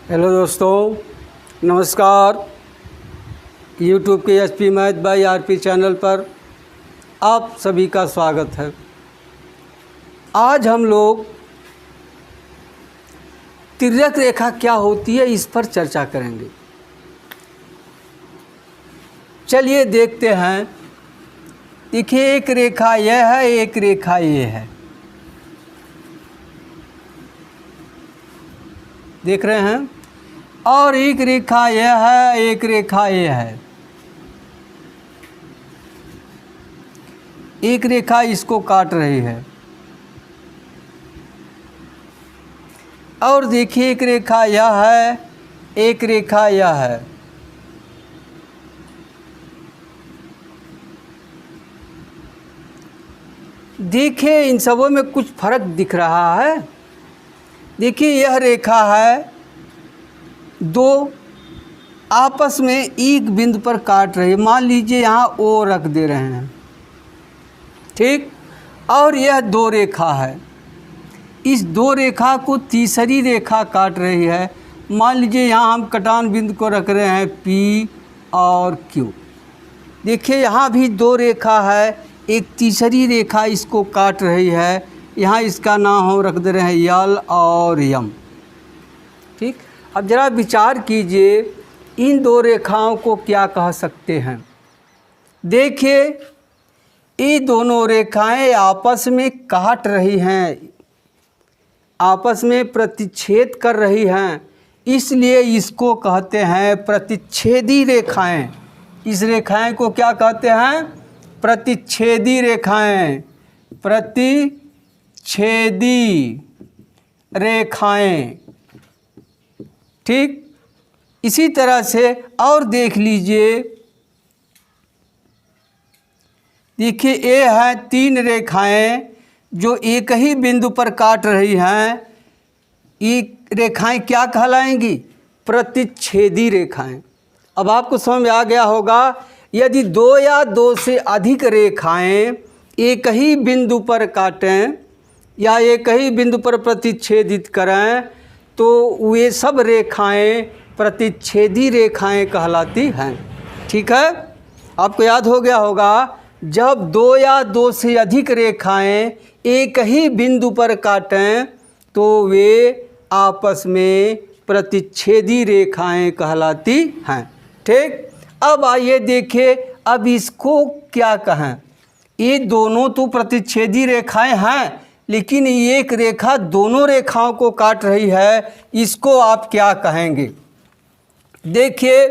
Hello दोस्तों, नमस्कार। YouTube के HP math by RP channel पर आप सभी का स्वागत है। आज हम लोग तिर्यक रेखा क्या होती है इस पर चर्चा करेंगे। चलिए देखते हैं। देखिए, एक रेखा यह है, एक रेखा ये है। देख रहे हैं। और एक रेखा यह है, एक रेखा ये है। एक रेखा इसको काट रही है। और देखिए, एक रेखा यह है, एक रेखा यह है। देखिए, इन सबों में कुछ फर्क दिख रहा है। देखिए, यह रेखा है, दो आपस में एक बिंदु पर काट रहे। मान लीजिए यहाँ ओ रख दे रहे हैं, ठीक। और यह दो रेखा है। इस दो रेखा को तीसरी रेखा काट रही है। मान लीजिए यहाँ हम कटान बिंदु को रख रहे हैं पी और क्यू। देखिए, यहाँ भी दो रेखा है, एक तीसरी रेखा इसको काट रही है। यहाँ इसका नाम हम रख दे रहे हैं यल और यम, ठीक। अब ज़रा विचार कीजिए, इन दो रेखाओं को क्या कह सकते हैं। देखिए, ये दोनों रेखाएं आपस में काट रही हैं, आपस में प्रतिच्छेद कर रही हैं, इसलिए इसको कहते हैं प्रतिच्छेदी रेखाएं। इस रेखाएं को क्या कहते हैं? प्रतिच्छेदी रेखाएं, प्रतिच्छेदी रेखाएं, ठीक। इसी तरह से और देख लीजिए। देखिए, ये है तीन रेखाएं जो एक ही बिंदु पर काट रही हैं। ये रेखाएं क्या कहलाएंगी? प्रतिच्छेदी रेखाएं। अब आपको समझ में आ गया होगा। यदि दो या दो से अधिक रेखाएं एक ही बिंदु पर काटें या एक ही बिंदु पर प्रतिच्छेदित करें तो वे सब रेखाएं प्रतिच्छेदी रेखाएं कहलाती हैं, ठीक है। आपको याद हो गया होगा, जब दो या दो से अधिक रेखाएं एक ही बिंदु पर काटें तो वे आपस में प्रतिच्छेदी रेखाएं कहलाती हैं, ठीक। अब आइए देखिए, अब इसको क्या कहें। ये दोनों तो प्रतिच्छेदी रेखाएं हैं, लेकिन एक रेखा दोनों रेखाओं को काट रही है, इसको आप क्या कहेंगे? देखिए,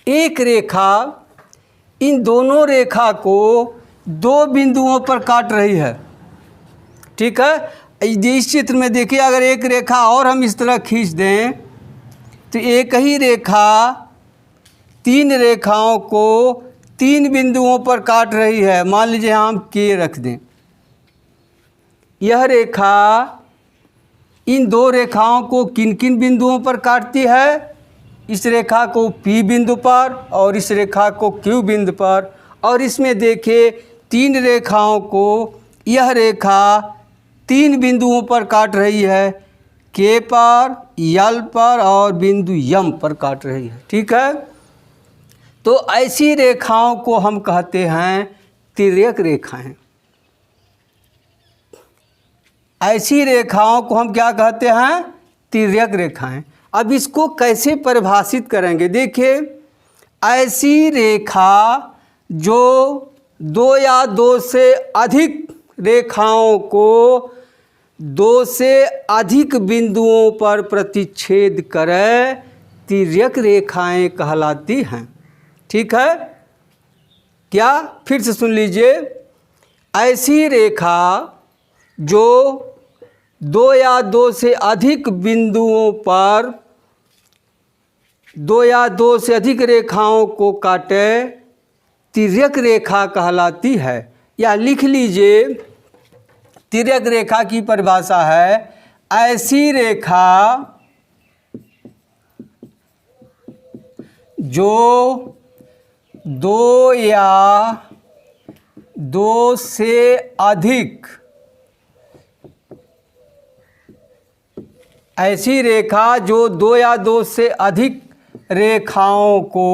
एक रेखा इन दोनों रेखा को दो बिंदुओं पर काट रही है, ठीक है। इस चित्र में देखिए, अगर एक रेखा और हम इस तरह खींच दें तो एक ही रेखा तीन रेखाओं को तीन बिंदुओं पर काट रही है। मान लीजिए हम के रख दें। यह रेखा इन दो रेखाओं को किन किन बिंदुओं पर काटती है? इस रेखा को P बिंदु पर और इस रेखा को Q बिंदु पर। और इसमें देखिए, तीन रेखाओं को यह रेखा तीन बिंदुओं पर काट रही है, K पर, L पर और बिंदु M पर काट रही है, ठीक है। तो ऐसी रेखाओं को हम कहते हैं तिर्यक रेखाएं। ऐसी रेखाओं को हम क्या कहते हैं? तिर्यक रेखाएं। अब इसको कैसे परिभाषित करेंगे? देखिए, ऐसी रेखा जो दो या दो से अधिक रेखाओं को दो से अधिक बिंदुओं पर प्रतिच्छेद करे, तिर्यक रेखाएं कहलाती हैं, ठीक है। क्या? फिर से सुन लीजिए। ऐसी रेखा जो दो या दो से अधिक बिंदुओं पर दो या दो से अधिक रेखाओं को काटे, तिर्यक रेखा कहलाती है। या लिख लीजिए, तिर्यक रेखा की परिभाषा है, ऐसी रेखा जो दो या दो से अधिक ऐसी रेखा जो दो या दो से अधिक रेखाओं को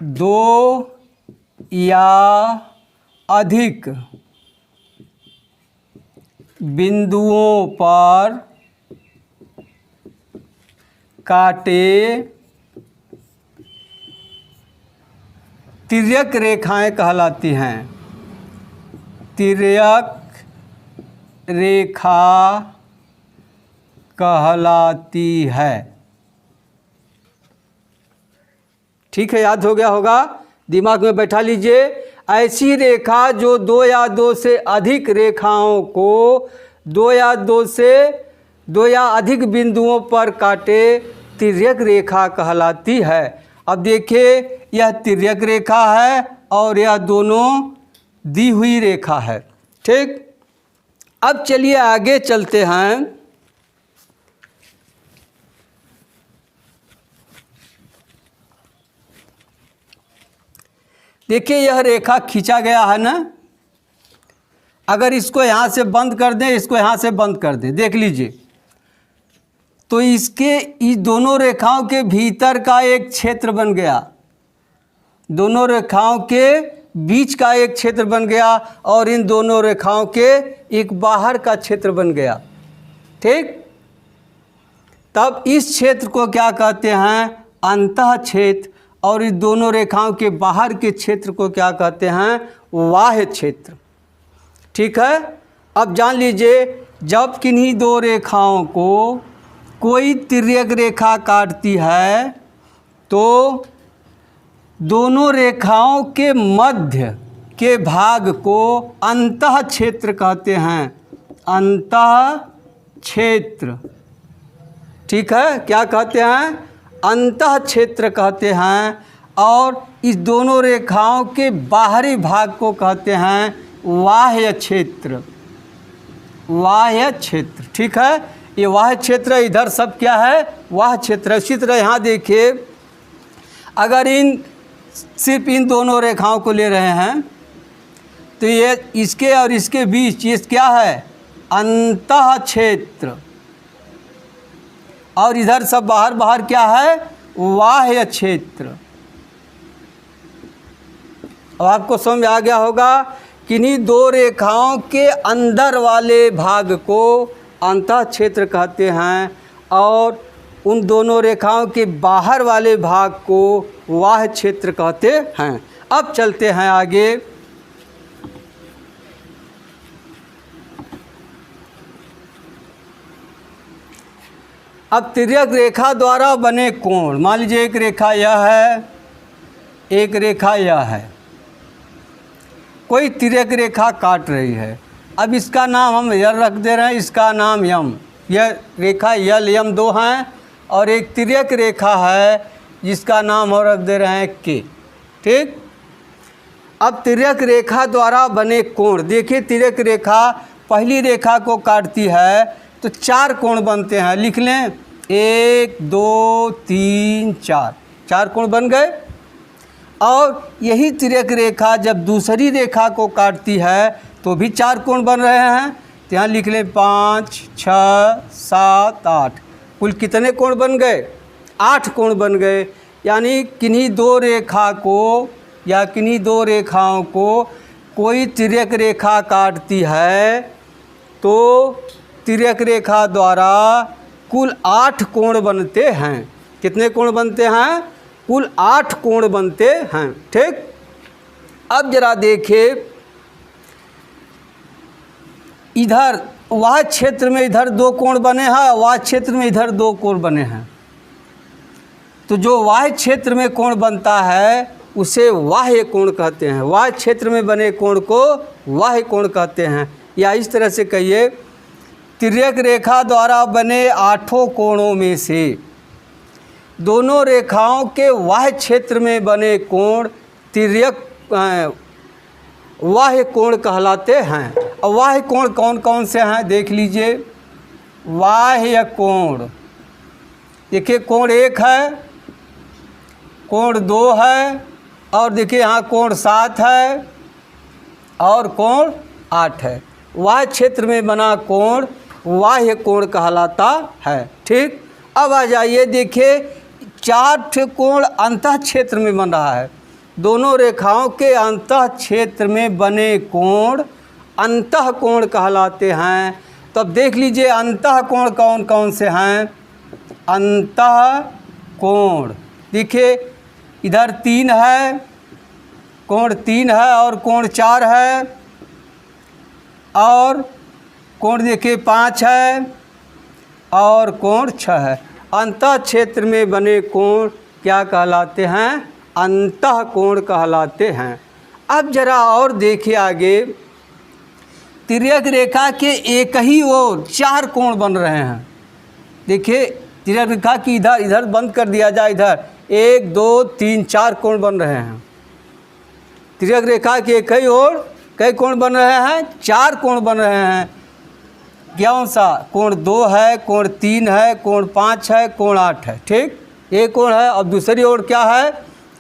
दो या अधिक बिंदुओं पर काटे तिर्यक रेखाएं कहलाती हैं। तिर्यक रेखा कहलाती है। ठीक है, याद हो गया होगा, दिमाग में बैठा लीजिए। ऐसी रेखा जो दो या दो से अधिक रेखाओं को दो या अधिक बिंदुओं पर काटे तिर्यक रेखा कहलाती है। अब देखिए, यह तिर्यक रेखा है और यह दोनों दी हुई रेखा है। ठीक, अब चलिए आगे चलते हैं। देखिए, यह रेखा खींचा गया है ना। अगर इसको यहाँ से बंद कर दें, इसको यहाँ से बंद कर दें, देख लीजिए, तो इस दोनों रेखाओं के भीतर का एक क्षेत्र बन गया, दोनों रेखाओं के बीच का एक क्षेत्र बन गया और इन दोनों रेखाओं के एक बाहर का क्षेत्र बन गया। ठीक, तब इस क्षेत्र को क्या कहते हैं? अंतः क्षेत्र। और इस दोनों रेखाओं के बाहर के क्षेत्र को क्या कहते हैं? बाह्य क्षेत्र। ठीक है, अब जान लीजिए, जब किन्हीं दो रेखाओं को कोई तिर्यक रेखा काटती है तो दोनों रेखाओं के मध्य के भाग को अंतः क्षेत्र कहते हैं। अंतः क्षेत्र। ठीक है, क्या कहते हैं? अंतः क्षेत्र कहते हैं। और इस दोनों रेखाओं के बाहरी भाग को कहते हैं बाह्य क्षेत्र। बाह्य क्षेत्र। ठीक है, ये बाह्य क्षेत्र, इधर सब क्या है? बाह्य क्षेत्र। इसी तरह यहाँ देखिए, अगर सिर्फ इन दोनों रेखाओं को ले रहे हैं तो ये इसके और इसके बीच ये क्या है? अंतः क्षेत्र। और इधर सब बाहर क्या है? बाह्य क्षेत्र। अब आपको समझ में आ गया होगा कि इन्हीं दो रेखाओं के अंदर वाले भाग को अंतः क्षेत्र कहते हैं और उन दोनों रेखाओं के बाहर वाले भाग को बाह्य क्षेत्र कहते हैं। अब चलते हैं आगे। अब तिर्यक रेखा द्वारा बने कोण, मान लीजिए एक रेखा यह है, एक रेखा यह है, कोई तिर्यक रेखा काट रही है। अब इसका नाम हम यल रख दे रहे हैं, इसका नाम यम। यह रेखा यल यम दो हैं और एक तिर्यक रेखा है जिसका नाम हम रख दे रहे हैं के। ठीक, अब तिर्यक रेखा द्वारा बने कोण, देखिए तिर्यक रेखा पहली रेखा को काटती है तो चार कोण बनते हैं। लिख लें, 1 2 3 4, चार कोण बन गए। और यही तिर्यक रेखा जब दूसरी रेखा को काटती है तो भी चार कोण बन रहे हैं। तो यहाँ लिख लें 5 6 7 8, कुल कितने कोण बन गए? 8 कोण बन गए। यानी किन्हीं दो रेखा को या किन्हीं दो रेखाओं को कोई तिर्यक रेखा काटती है तो तिर्यक रेखा द्वारा कुल 8 कोण बनते हैं। कितने कोण बनते हैं? कुल 8 कोण बनते हैं। ठीक, अब जरा देखिए, इधर वाह क्षेत्र में इधर 2 कोण बने हैं, वाह क्षेत्र में इधर 2 कोण बने हैं। तो जो वाह क्षेत्र में कोण बनता है उसे वाह्य कोण कहते हैं। वाह क्षेत्र में बने कोण को वाह्य कोण कहते हैं। या इस तरह से कहिए, तिर्यक रेखा द्वारा बने 8 कोणों में से दोनों रेखाओं के वाह्य क्षेत्र में बने कोण तिर्यक वाह्य कोण कहलाते हैं। और वाह्य कोण कौन कौन से हैं देख लीजिए। बाह्य कोण, देखिए कोण 1 है, कोण 2 है, और देखिए यहाँ कोण 7 है और कोण 8 है। बाह्य क्षेत्र में बना कोण बाह्य कोण कहलाता है। ठीक, अब आ जाइए, देखिए 4 कोण अंतः क्षेत्र में बन रहा है। दोनों रेखाओं के अंतः क्षेत्र में बने कोण अंतः कोण कहलाते हैं। तो अब देख लीजिए अंतः कोण कौन कौन से हैं। अंतः कोण देखिए, इधर 3 है, कोण 3 है, और कोण 4 है, और कोण देखिए 5 है, और कोण 6 है। अंतः क्षेत्र में बने कोण क्या कहलाते हैं? अंतः कोण कहलाते हैं। अब जरा और देखिए आगे, तिर्यक रेखा के एक ही ओर 4 कोण बन रहे हैं। देखिए तिर्यक रेखा की इधर बंद कर दिया जाए, इधर 1 2 3 4 कोण बन रहे हैं। तिर्यक रेखा के एक ही ओर कई कोण बन रहे हैं? 4 कोण बन रहे हैं। कौन सा? कोण 2 है, कोण 3 है, कोण 5 है, कोण 8 है। ठीक, एक कोण है। अब दूसरी ओर क्या है?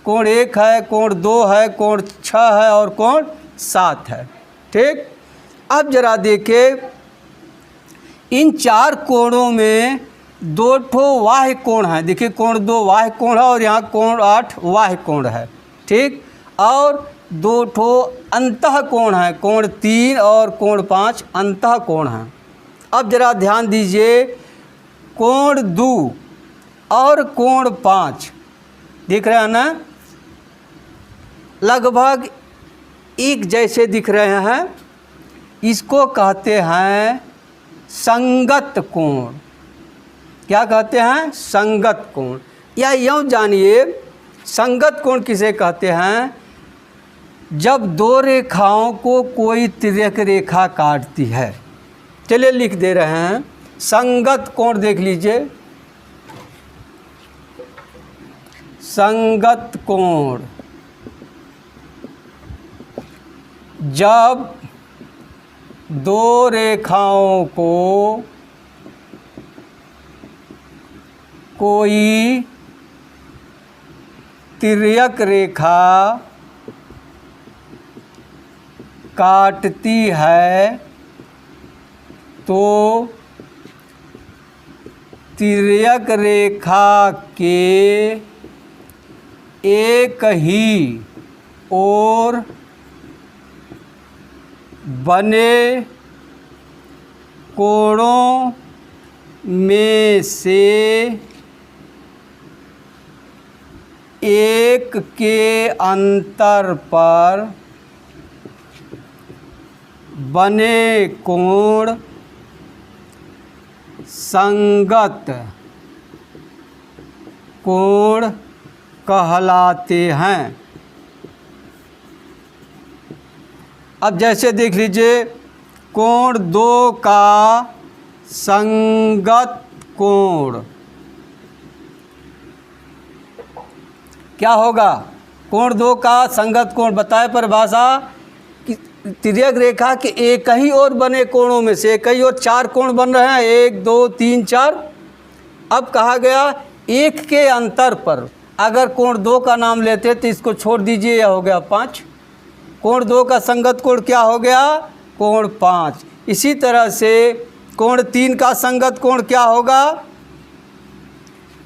कोण 1 है, कोण 2 है, कोण 6 है, और कोण 7 है। ठीक, अब जरा देखिए, इन 4 कोणों में 2 ठो बाह्य कोण हैं। देखिए कोण 2 बाह्य कोण है, और यहाँ कोण 8 बाह्य कोण है। ठीक, और 2 ठो अंतः कोण है, कोण 3 और कोण 5 अंतः कोण हैं। अब जरा ध्यान दीजिए, कोण 2 और कोण 5 दिख रहे हैं ना, लगभग एक जैसे दिख रहे हैं। इसको कहते हैं संगत कोण। क्या कहते हैं? संगत कोण। या यूँ जानिए, संगत कोण किसे कहते हैं? जब 2 रेखाओं को कोई तिर्यक रेखा काटती है। चलिए लिख दे रहे हैं, संगत कोण देख लीजिए। संगत कोण जब 2 रेखाओं को कोई तिर्यक रेखा काटती है तो तिर्यक रेखा के एक ही ओर बने कोणों में से एक के अंतर पर बने कोण संगत कोण कहलाते हैं। अब जैसे देख लीजिए, कोण 2 का संगत कोण क्या होगा? कोण 2 का संगत कोण बताए परिभाषा कि तिर्यक रेखा के एक ही ओर बने कोणों में से एक ही ओर 4 कोण बन रहे हैं, 1 2 3 4। अब कहा गया एक के अंतर पर, अगर कोण 2 का नाम लेते तो इसको छोड़ दीजिए, यह हो गया 5। कोण 2 का संगत कोण क्या हो गया? कोण 5। इसी तरह से कोण 3 का संगत कोण क्या होगा?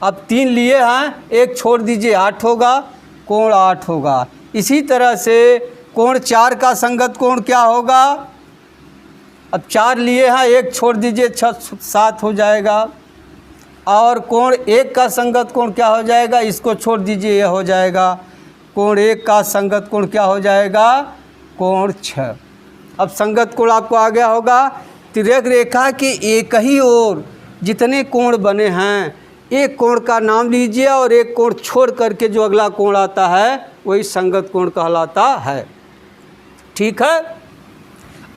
अब 3 लिए हैं, एक छोड़ दीजिए, 8 होगा, कोण 8 होगा। इसी तरह से कोण 4 का संगत कोण क्या होगा? अब 4 लिए हैं, एक छोड़ दीजिए, 6 7 हो जाएगा। और कोण 1 का संगत कोण क्या हो जाएगा? इसको छोड़ दीजिए, यह हो जाएगा। कोण 1 का संगत कोण क्या हो जाएगा? कोण 6। अब संगत कोण आपको आ गया होगा। तिर्यक रेखा के एक ही ओर जितने कोण बने हैं, एक कोण का नाम लीजिए और एक कोण छोड़ करके जो अगला कोण आता है वही संगत कोण कहलाता है। ठीक है,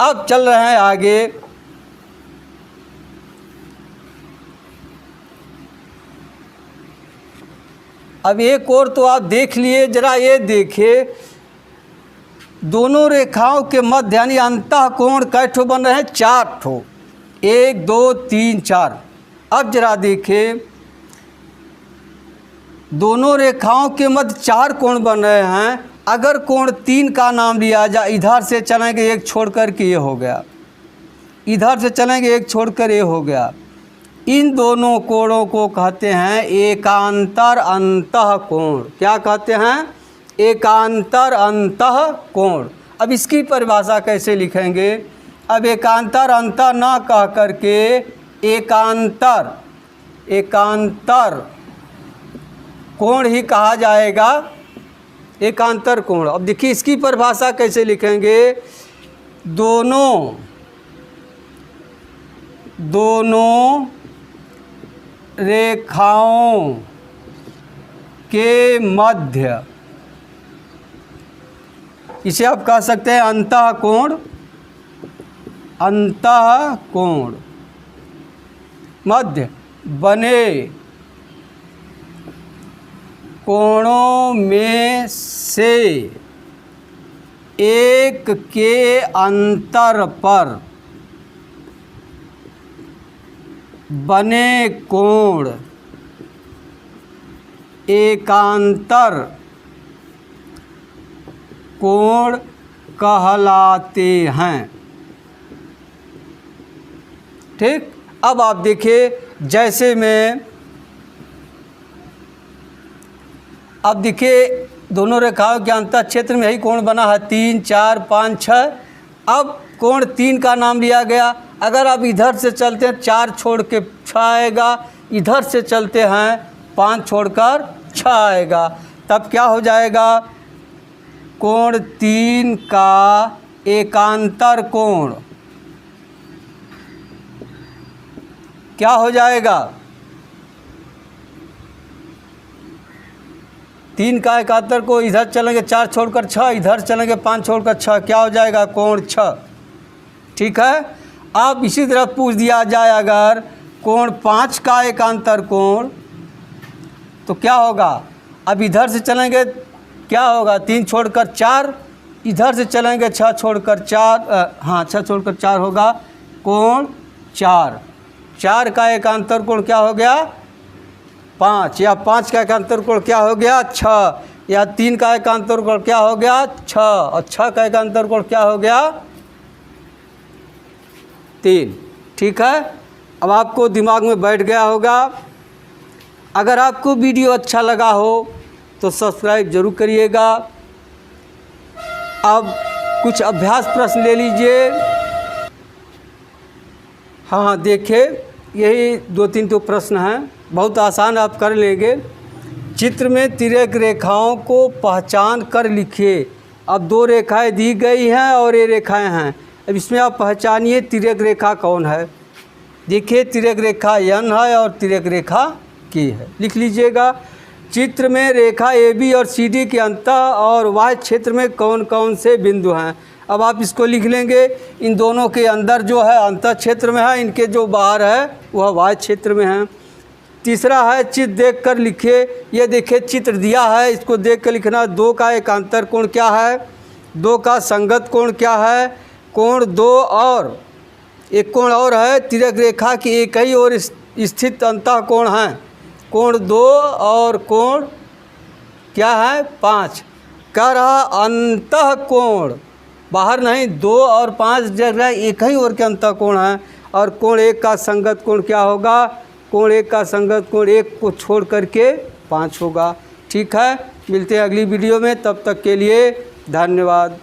अब चल रहे हैं आगे। अब एक और तो आप देख लिए, जरा ये देखिए, दोनों रेखाओं के मध्य यानी अंतः कोण कै ठो बन रहे हैं? 4 ठो, 1 2 3 4। अब जरा देखिए, दोनों रेखाओं के मध्य 4 कोण बन रहे हैं, अगर कोण 3 का नाम लिया जाए, इधर से चलेंगे एक छोड़ कर के ये हो गया, इधर से चलेंगे एक छोड़कर ये हो गया। इन दोनों कोणों को कहते हैं एकांतर अंतः कोण। क्या कहते हैं? एकांतर अंतः कोण। अब इसकी परिभाषा कैसे लिखेंगे? अब एकांतर अंतः ना कह करके एकांतर कोण ही कहा जाएगा, एकांतर कोण। अब देखिए इसकी परिभाषा कैसे लिखेंगे? दोनों रेखाओं के मध्य, इसे आप कह सकते हैं अंतः कोण मध्य बने कोणों में से एक के अंतर पर बने कोण एकांतर कोण कहलाते हैं। ठीक। अब आप देखिए, जैसे में अब देखिए दोनों रेखाओं के अंतर क्षेत्र में ही कोण बना है 3, 4, 5, 6। अब कोण 3 का नाम लिया गया। अगर आप इधर से चलते हैं 4 छोड़ के 6 आएगा, इधर से चलते हैं 5 छोड़कर 6 आएगा, तब क्या हो जाएगा? कोण 3 का एकांतर कोण क्या हो जाएगा? 3 का एकांतर को इधर चलेंगे 4 छोड़कर 6, इधर चलेंगे 5 छोड़कर 6, क्या हो जाएगा? कोण 6। ठीक है। अब इसी तरह पूछ दिया जाए अगर कोण 5 का एकांतर कोण, तो क्या होगा? अब इधर से चलेंगे क्या होगा? 3 छोड़कर 4, इधर से चलेंगे 6 छोड़कर 4, 6 छोड़कर 4 होगा कोण 4। 4 का एकांतर कोण क्या हो गया? 5। या 5 का एकांतर कोण क्या हो गया? 6। या 3 का एकांतर कोण क्या हो गया? 6। और 6 का एकांतर कोण क्या हो गया? 3। ठीक है। अब आपको दिमाग में बैठ गया होगा। अगर आपको वीडियो अच्छा लगा हो तो सब्सक्राइब जरूर करिएगा। अब कुछ अभ्यास प्रश्न ले लीजिए। हाँ देखिए, यही 2-3 तो प्रश्न हैं, बहुत आसान आप कर लेंगे। चित्र में तिर्यक रेखाओं को पहचान कर लिखिए। अब 2 रेखाएं दी गई हैं और ये रेखाएं हैं। अब इसमें आप पहचानिए तिर्यक रेखा कौन है। देखिए तिर्यक रेखा एन है और तिर्यक रेखा के है, लिख लीजिएगा। चित्र में रेखा AB और CD के अंतः और वाह्य क्षेत्र में कौन कौन से बिंदु हैं। अब आप इसको लिख लेंगे। इन दोनों के अंदर जो है अंतः क्षेत्र में है, इनके जो बाहर है वह वाह्य क्षेत्र में है। तीसरा है चित्र देख कर लिखिए। ये देखिए चित्र दिया है, इसको देख कर लिखना। 2 का एकांतर कोण क्या है? 2 का संगत कोण क्या है? कोण 2 और एक कोण और है तिर्यक रेखा की एक ही ओर स्थित अंतः कोण है। कोण 2 और कोण क्या है? 5। कह रहा अंतः कोण, बाहर नहीं, 2 और 5 जगह एक ही ओर के अंतः कोण है। और कोण 1 का संगत कोण क्या होगा? कोण 1 का संगत कोण 1 को छोड़ करके 5 होगा। ठीक है, मिलते हैं अगली वीडियो में, तब तक के लिए धन्यवाद।